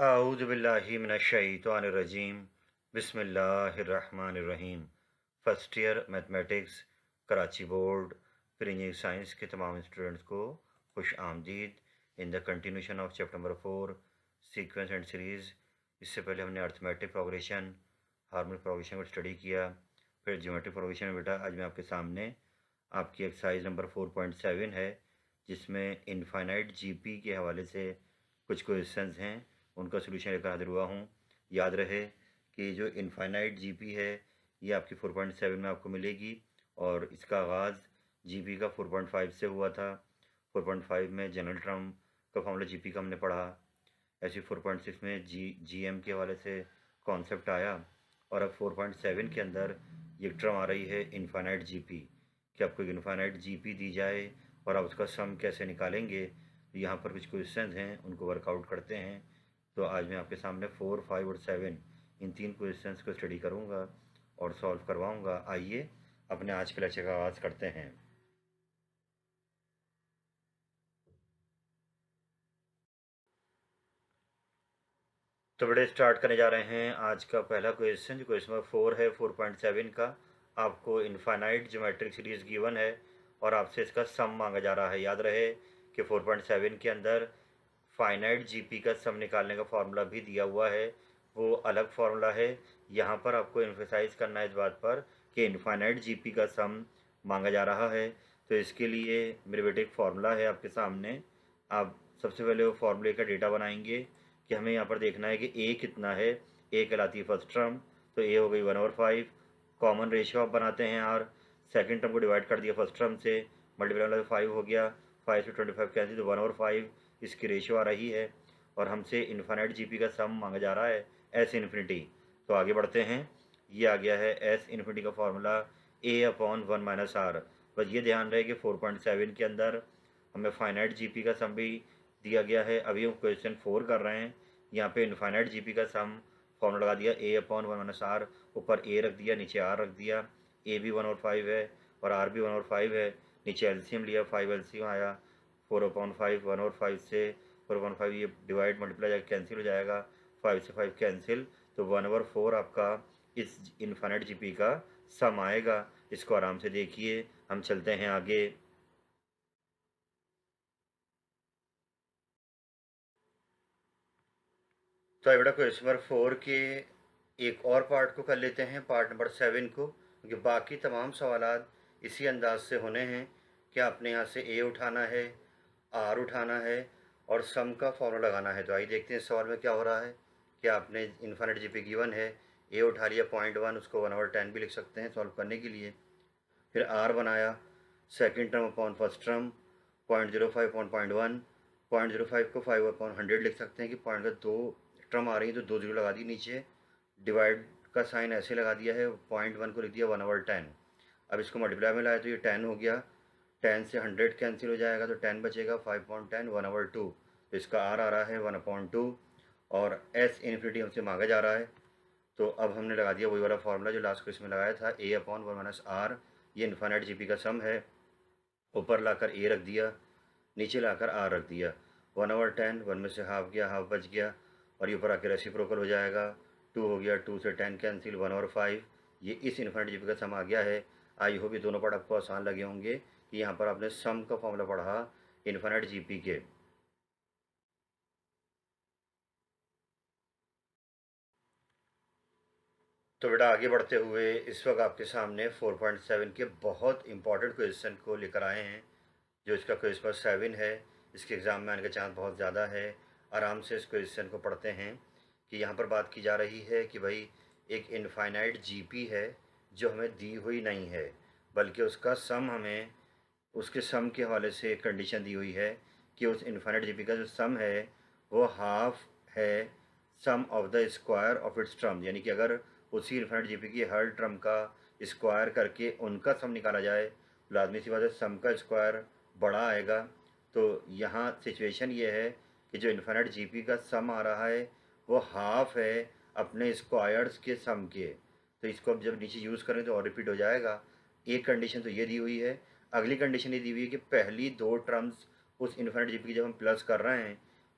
अऊज़ु बिल्लाहि मिनश्शैतानिर्रजीम बिस्मिल्लाहिर्रहमानिर्रहीम। First year mathematics Karachi board फिर इंजीनियरिंग साइंस के तमाम स्टूडेंट्स को खुश आमदीद in the continuation of chapter number 4 sequence and series. इससे पहले हमने अर्थमेटिक प्रोग्रेशन, हार्मोनिक प्रोग्रेशन को स्टडी किया, फिर ज्योमेट्रिक प्रोग्रेशन में बेटा आज मैं आपके सामने आपकी एक्सरसाइज नंबर 4.7 है, जिसमें इनफाइनाइट जीपी के हवाले से कुछ क्वेश्चंस हैं, उनका सोल्यूशन लेकर हाजिर हुआ हूँ। याद रहे कि जो इनफाइनाइट जीपी है ये आपकी 4.7 में आपको मिलेगी और इसका आगाज़ जीपी का 4.5 से हुआ था। 4.5 में जनरल टर्म का फॉर्मूला जीपी का हमने पढ़ा। ऐसे 4.6 में जीएम के हवाले से कॉन्सेप्ट आया और अब 4.7 के अंदर ये टर्म आ रही है इनफाइनाइट जीपी, कि आपको इनफाइनाइट जीपी दी जाए और आप उसका सम कैसे निकालेंगे। यहाँ पर कुछ क्वेश्चंस हैं, उनको वर्कआउट करते हैं। तो आज मैं आपके सामने 4, 5 और 7 इन 3 क्वेश्चंस को स्टडी करूँगा और सॉल्व करवाऊँगा। आइए अपने आज के लेक्चर का आगाज़ करते हैं। तो बड़े स्टार्ट करने जा रहे हैं आज का पहला क्वेश्चन, जो क्वेश्चन नंबर 4 है 4.7 का। आपको इनफाइनाइट ज्योमेट्रिक सीरीज गिवन है और आपसे इसका सम मांगा जा रहा है। याद रहे कि 4.7 के अंदर फाइनाइट जीपी का सम निकालने का फॉर्मूला भी दिया हुआ है, वो अलग फार्मूला है। यहाँ पर आपको एम्फेसाइज करना है इस बात पर कि इनफाइनाइट जीपी का सम मांगा जा रहा है। तो इसके लिए मेरे बेटे एक फार्मूला है आपके सामने। आप सबसे पहले वो फार्मूले का डेटा बनाएंगे कि हमें यहाँ पर देखना है कि ए कितना है। ए कहलाती है फर्स्ट टर्म, तो ए हो गई 1/5। कॉमन रेशियो आप बनाते हैं आर। सेकंड टर्म को डिवाइड कर दिया फर्स्ट टर्म से, मल्टीप्लाई वाला 5 हो गया, 5 से 25 कैंसिल, तो 1/5 इसकी रेशियो आ रही है। और हमसे इन्फाइनाइट जीपी का सम मांगा जा रहा है एस इन्फिनिटी। तो आगे बढ़ते हैं। ये आ गया है एस इन्फिनिटी का फॉर्मूला A/1 - R। बस ये ध्यान रहे कि 4.7 के अंदर हमें फाइनाइट जीपी का सम भी दिया गया है। अभी हम क्वेश्चन 4 कर रहे हैं। यहाँ पे इनफाइनाइट जीपी का सम फॉर्मूला लगा दिया A/1 - R, ऊपर ए रख दिया, नीचे आर रख दिया। ए भी 1/5 है और आर भी 1/5 है। नीचे एलसीएम लिया, 5 एलसीएम आया, 4/5 1/5 से 4/5 ये डिवाइड मल्टीप्लाई जाकर कैंसिल हो जाएगा, 5 से 5 कैंसिल, तो 1/4 आपका इस इनफाइनाइट जीपी का सम आएगा। इसको आराम से देखिए, हम चलते हैं आगे। तो बेटा क्वेश्चन नंबर 4 के एक और पार्ट को कर लेते हैं, पार्ट नंबर 7 को, क्योंकि बाकी तमाम सवालात इसी अंदाज से होने हैं कि आपने यहाँ से ए उठाना है, आर उठाना है और सम का फॉर्मूला लगाना है। तो आइए देखते हैं इस सवाल में क्या हो रहा है कि आपने इन्फिनिट जीपी गिवन है, ए उठा लिया 0.1, उसको 1/10 भी लिख सकते हैं सॉल्व करने के लिए। फिर आर बनाया, second term upon first term, 0.05 upon 0.1, 0.05 को 5/100 लिख सकते हैं कि पॉइंट का 2 टर्म आ रही है तो 2 जीरो लगा दी नीचे, डिवाइड का साइन ऐसे लगा दिया है, 0.1 को लिख दिया 1/10। अब इसको मल्टीप्लाई में लाया तो ये 10 हो गया, 10 से 100 कैंसिल हो जाएगा तो 10 बचेगा, 5/10 1/2। तो इसका आर आ रहा है 1/2 और एस इन्फिनिटी हमसे मांगा जा रहा है। तो अब हमने लगा दिया वही वाला फार्मूला जो लास्ट क्वेश्चन में लगाया था, A/1 - R। ये इन्फाइनाइट जीपी का सम है। ऊपर लाकर ए रख दिया, नीचे लाकर आर रख दिया, 1/10, 1 में से हाफ गया, हाफ बच गया और ये ऊपर आकर रेसिप्रोकल हो जाएगा, 2 हो गया, 2 से 10 कैंसिल, 1/5। ये इस इन्फिनिट जीपी का सम आ गया है। आई होप ये दोनों पार्ट आपको आसान लगे होंगे कि यहाँ पर आपने सम का फॉर्मूला पढ़ा इन्फिनिट जीपी के। तो बेटा आगे बढ़ते हुए इस वक्त आपके सामने 4.7 के बहुत इंपॉर्टेंट क्वेश्चन को लेकर आए हैं। जो इसका क्वेश्चन नंबर 7 है, इसके एग्ज़ाम में आने का चांस बहुत ज़्यादा है। आराम से इस क्वेश्चन को पढ़ते हैं कि यहाँ पर बात की जा रही है कि भाई एक इनफाइनाइट जीपी है जो हमें दी हुई नहीं है, बल्कि उसका सम हमें, उसके सम के हवाले से एक कंडीशन दी हुई है कि उस इनफाइनाइट जीपी का जो सम है वो हाफ है sum of the square of its term. यानी कि अगर उसी इनफाइनाइट जीपी की हर टर्म का स्क्वायर करके उनका सम निकाला जाए, लाजमी सी बात है सम का स्क्वायर बड़ा आएगा। तो यहाँ सिचुएशन ये है कि जो इनफाइनाइट जीपी का सम आ रहा है वो हाफ है अपने स्क्वायर्स के सम के। तो इसको अब जब नीचे यूज़ करें तो और रिपीट हो जाएगा। एक कंडीशन तो ये दी हुई है, अगली कंडीशन ये दी हुई है कि पहली दो टर्म्स उस इन्फिनिट जीपी की जब हम प्लस कर रहे हैं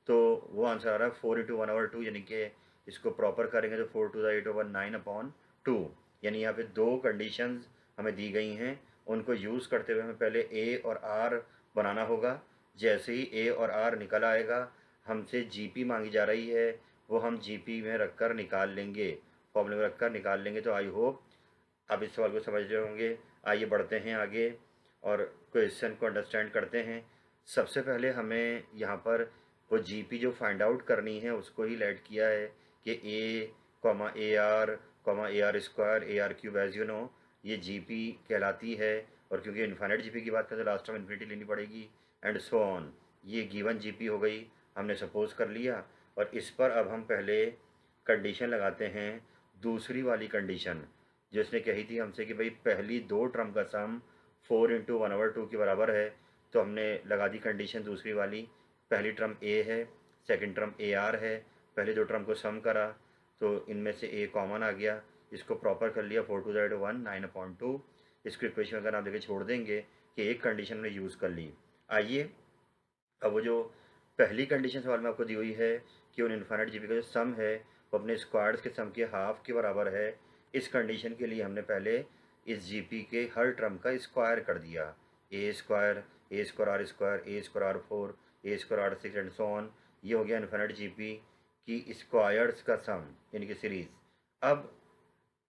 तो वो आंसर आ रहा है 4 × 1/2, यानी कि इसको प्रॉपर करेंगे तो 4 to the 8/9/2। यानी यहाँ पे दो कंडीशंस हमें दी गई हैं, उनको यूज़ करते हुए हमें पहले ए और आर बनाना होगा। जैसे ही ए और आर निकल आएगा, हमसे जीपी मांगी जा रही है, वो हम जीपी में रखकर निकाल लेंगे, फॉर्मूले में रखकर निकाल लेंगे। तो आई होप आप इस सवाल को समझ रहे होंगे। आइए बढ़ते हैं आगे और क्वेश्चन को अंडरस्टैंड करते हैं। सबसे पहले हमें यहाँ पर वो जीपी जो फाइंड आउट करनी है उसको ही लेट किया है कि a comma a r square a r cube, as you know ये जीपी कहलाती है। और क्योंकि इन्फाइनाइट जीपी की बात करें तो लास्ट में इन्फिनिटी लेनी पड़ेगी, एंड सो ऑन। ये गिवन जीपी हो गई, हमने सपोज कर लिया। और इस पर अब हम पहले कंडीशन लगाते हैं, दूसरी वाली कंडीशन जो इसने कही थी हमसे कि भाई पहली दो टर्म का सम 4 × 1/2 के बराबर है। तो हमने लगा दी कंडीशन दूसरी वाली। पहली टर्म ए है, सेकंड टर्म ए आर है। पहले दो टर्म को सम करा तो इनमें से ए कॉमन आ गया, इसको प्रॉपर कर लिया 4 to the 1 9/2। इसको इक्वेशन अगर आप लेके छोड़ देंगे कि एक कंडीशन में यूज़ कर ली। आइए अब वो जो पहली कंडीशन सवाल में आपको दी हुई है कि उन इन्फाइनाइट जीपी का जो सम है वो अपने स्क्वायर्स के सम के हाफ के बराबर है, इस कंडीशन के लिए हमने पहले इस जीपी के हर टर्म का स्क्वायर कर दिया। A square r square r 4 r 6 and so on. ये हो गया इन्फाइनाइट जीपी की स्क्वायर्स का सम, यानी कि सीरीज। अब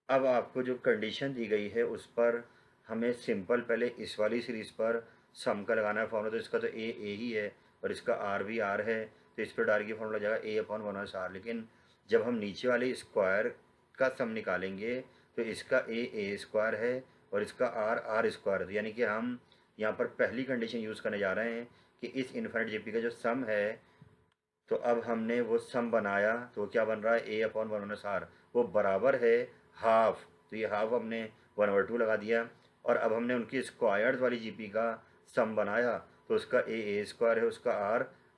आपको जो कंडीशन दी गई है उस पर हमें सिंपल पहले इस वाली सीरीज़ पर सम का लगाना है फॉर्मूला। तो इसका तो ए ही है और इसका आर भी आर है, तो इस पर डायरेक्ट ये फॉर्मूला जाएगा A/1/R। लेकिन जब हम नीचे वाले स्क्वायर का सम निकालेंगे तो इसका ए स्क्वायर है और इसका आर स्क्वायर है। यानी कि हम यहाँ पर पहली कंडीशन यूज़ करने जा रहे हैं कि इस इन्फिनिट जीपी का जो सम है, तो अब हमने वो सम बनाया तो क्या बन रहा है A/1/R, वो बराबर है हाफ। तो ये हाफ हमने 1/2 लगा दिया। और अब हमने उनकी स्क्वायर्स वाली जीपी का सम बनाया तो उसका ए स्क्वायर है, उसका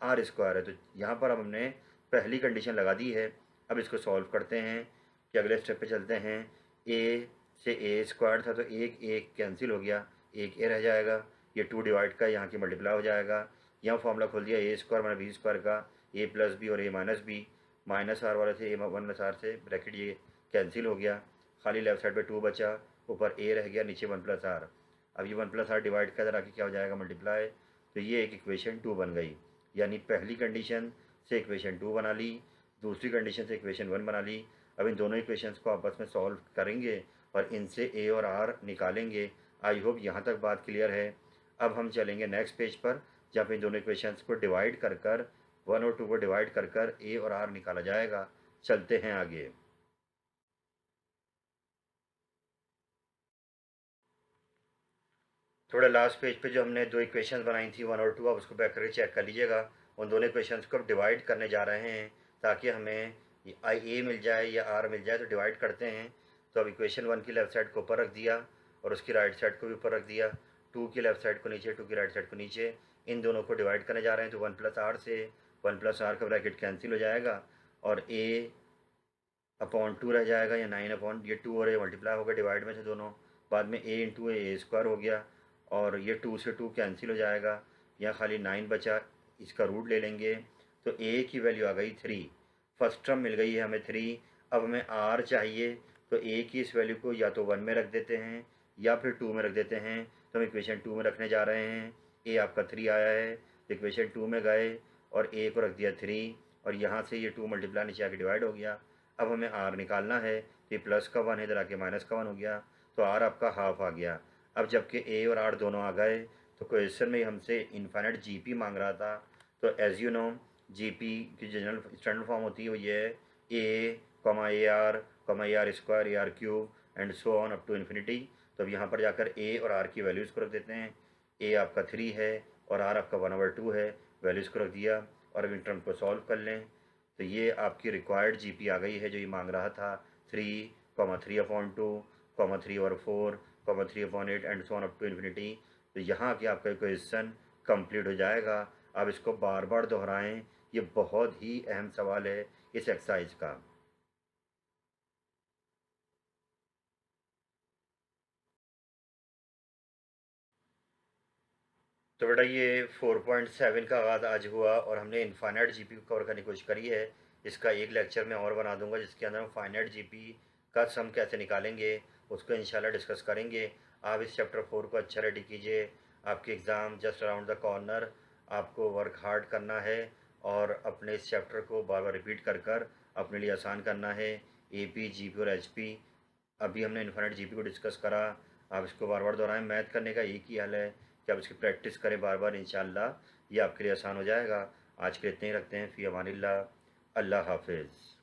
आर स्क्वायर है। तो यहाँ पर अब हमने पहली कंडीशन लगा दी है। अब इसको सॉल्व करते हैं कि अगले स्टेप पे चलते हैं। ए से ए स्क्वायर था तो एक एक कैंसिल हो गया, एक ए रह जाएगा। ये 2 डिवाइड का यहाँ की मल्टीप्लाई हो जाएगा। यहाँ फॉर्मूला खोल दिया a square minus B square का, ए प्लस बी और ए माइनस बी। माइनस आर वाले से A/1 से ब्रैकेट ये कैंसिल हो गया, खाली लेफ्ट साइड पे 2 बचा, ऊपर ए रह गया, नीचे 1+R। अब ये 1+R डिवाइड का इधर आके क्या हो जाएगा, मल्टीप्लाई। तो ये एक इक्वेशन 2 बन गई। यानी पहली कंडीशन से इक्वेशन 2 बना ली, दूसरी कंडीशन से इक्वेशन 1 बना ली। अब इन दोनों इक्वेशंस को आपस में सॉल्व करेंगे और इनसे ए और आर निकालेंगे। आई होप यहाँ तक बात क्लियर है। अब हम चलेंगे नेक्स्ट पेज पर जहाँ पे इन दोनों इक्वेशंस को डिवाइड कर कर 1 और 2 को डिवाइड कर कर ए और आर निकाला जाएगा। चलते हैं आगे। थोड़ा लास्ट पेज पे जो हमने दो इक्वेशंस बनाई थी 1 और 2, आप उसको बैक करके चेक कर लीजिएगा। उन दोनों इक्वेशंस को अब डिवाइड करने जा रहे हैं ताकि हमें आई ए मिल जाए या आर मिल जाए। तो डिवाइड करते हैं। तो अब इक्वेशन 1 की लेफ्ट साइड को ऊपर रख दिया और उसकी राइट साइड को भी ऊपर रख दिया। 2 की लेफ्ट साइड को नीचे, 2 की राइट साइड को नीचे। इन दोनों को डिवाइड करने जा रहे हैं तो 1+R से 1+R का ब्रैकेट कैंसिल हो जाएगा और A/2 रह जाएगा या 9 ये 2 और ए मल्टीप्लाई हो गया डिवाइड में से दोनों। बाद में A × A² हो गया और ये 2 से 2 कैंसिल हो जाएगा, यहाँ खाली 9 बचा, इसका रूट ले लेंगे तो A की वैल्यू आ गई 3। फर्स्ट टर्म मिल गई है हमें 3। अब हमें R चाहिए तो A की इस वैल्यू को या तो 1 में रख देते हैं या फिर 2 में रख देते हैं। तो हम इक्वेशन 2 में रखने जा रहे हैं। A आपका 3 आया है तो इक्वेशन 2 में गए और A को रख दिया 3 और यहाँ से ये 2 मल्टीप्लाई नीचे आके डिवाइड हो गया। अब हमें R निकालना है तो ये प्लस का 1 है, इधर आके माइनस का 1 हो गया तो R आपका हाफ आ गया। अब जबकि A और R दोनों आ गए तो क्वेश्चन में हमसे इन्फाइनाइट जीपी मांग रहा था। तो एज यू नो जीपी की जनरल स्टैंडर्ड फॉर्म होती है वो ये है A/AR square AR cube and so on up to infinity. तो अब यहाँ पर जाकर A और R की वैल्यूज़ को रख देते हैं। A आपका 3 है और R आपका 1/2 है, वैल्यूज़ को रख दिया और अब इन टर्म को सॉल्व कर लें। तो ये आपकी रिक्वायर्ड जीपी आ गई है जो ये मांग रहा था, 3,3/2, 3/4, 3/8 and so on up to infinity. तो यहाँ के आपका क्वेश्चन कंप्लीट हो जाएगा। आप इसको बार बार दोहराएं, ये बहुत ही अहम सवाल है इस एक्सरसाइज का। तो बेटा ये 4.7 का आगाज़ आज हुआ और हमने इनफाइनाइट जीपी को कवर करने की कोशिश करी है। इसका एक लेक्चर मैं और बना दूंगा जिसके अंदर हम फाइनाइट जीपी का सम कैसे निकालेंगे उसको इंशाल्लाह डिस्कस करेंगे। आप इस चैप्टर 4 को अच्छा रेडी कीजिए। आपके exam just around the corner. आपको वर्क हार्ड करना है और अपने इस चैप्टर को बार बार रिपीट कर कर अपने लिए आसान करना है। AP, GP और HP अभी हमने इनफाइनाइट जीपी को डिस्कस करा। आप इसको बार बार दोहराएं। मैथ करने का एक ही हल है कि आप इसकी प्रैक्टिस करें बार बार, इंशाल्लाह ये आपके लिए आसान हो जाएगा। आज के लिए इतने ही रखते हैं। फ़ी अमानिल्लाह। अल्लाह हाफिज़।